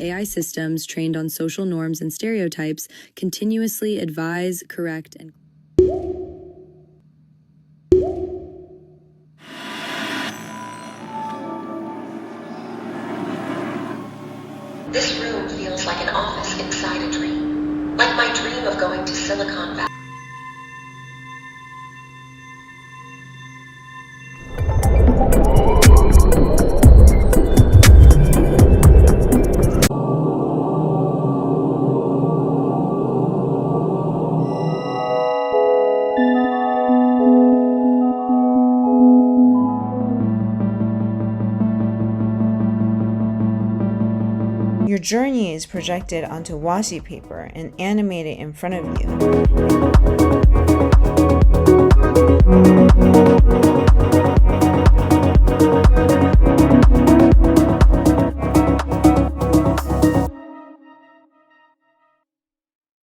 AI systems trained on social norms and stereotypes continuously advise, correct, and This room feels like an office inside a dream, like my dream of going to Silicon Valley. Your journey is projected onto washi paper and animated in front of you.